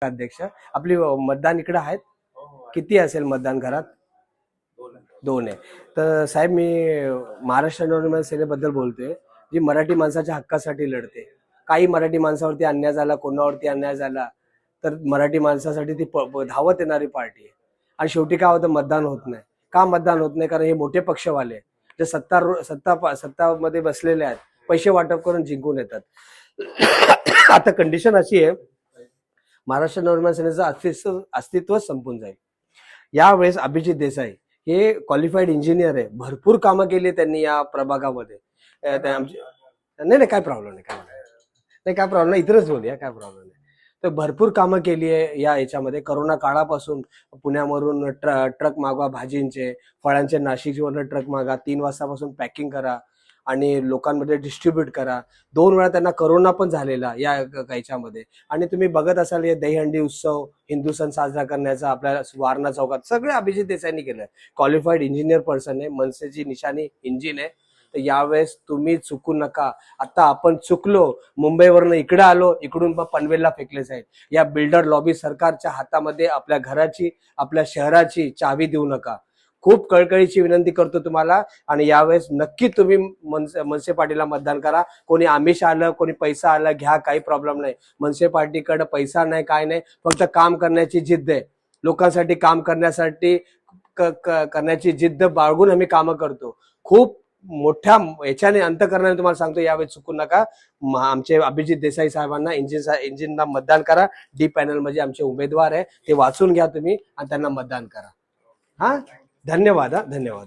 अध्यक्ष आपली मतदान इकडे आहेत किती असेल मतदान घरात? दोन आहे. तर साहेब मी महाराष्ट्र नवनिर्माण सेनेबद्दल बोलतोय, जी मराठी माणसाच्या हक्कासाठी लढते. काही मराठी माणसावरती अन्याय झाला, कोणावरती अन्याय झाला तर मराठी माणसासाठी ती धावत येणारी पार्टी आहे. आणि शेवटी काय होतं, मतदान होत नाही. का मतदान होत नाही? कारण हे मोठे पक्षवाले जे सत्तामध्ये बसलेले आहेत, पैसे वाटप करून जिंकून येतात. आता कंडिशन अशी आहे, महाराष्ट्र नवनिर्माण सेनेचं अस्तित्व संपून जाईल. यावेळेस अभिजित देसाई हे क्वालिफाईड इंजिनियर आहे, भरपूर कामं केली त्यांनी या प्रभागामध्ये. नाही काय प्रॉब्लेम नाही, काय प्रॉब्लेम नाही, इतरच बोलूया, काय प्रॉब्लेम नाही. तर भरपूर कामं केली आहे या याच्यामध्ये. करोना काळापासून पुण्यावरून ट्रक मागवा भाजींचे, फळांचे, नाशिकवरून ट्रक मागा, 3 वाजतापासून पॅकिंग करा आणि लोकांमध्ये डिस्ट्रीब्यूट करा. 2 वेळा त्यांना करोना पण झालेला या याच्यामध्ये. आणि तुम्ही बघत असाल हे दहीहंडी उत्सव, हिंदू सण साजरा करण्याचा आपल्या वारणा चौकात सगळे अभिजित देसाईंनी केलंय. क्वालिफाईड इंजिनियर पर्सन आहे, मनसेची निशाणी इंजिन आहे. तर यावेळेस तुम्ही चुकू नका. आता आपण चुकलो, मुंबईवरनं इकडे आलो, इकडून पनवेलला फेकले जाईल. या बिल्डर लॉबी सरकारच्या हातामध्ये आपल्या घराची, आपल्या शहराची चावी देऊ नका. खूप कळकळीची विनंती करतो तुम्हाला. आणि यावेळेस नक्की तुम्ही मनसे पार्टीला मतदान करा. कोणी आमिष आलं, कोणी पैसा आला, घ्या, काही प्रॉब्लेम नाही. मनसे पार्टीकडे पैसा नाही, काय नाही, फक्त काम करण्याची जिद्द आहे. लोकांसाठी काम करण्यासाठी करण्याची जिद्द बाळगून आम्ही कामं करतो. खूप मोठ्या याच्याने अंतकरणाने तुम्हाला सांगतो, यावेळेस चुकू नका. आमचे अभिजित देसाई साहेबांना इंजिनला मतदान करा. डी पॅनल म्हणजे आमचे उमेदवार आहे, ते वाचून घ्या तुम्ही आणि त्यांना मतदान करा. हा, धन्यवाद. धन्यवाद.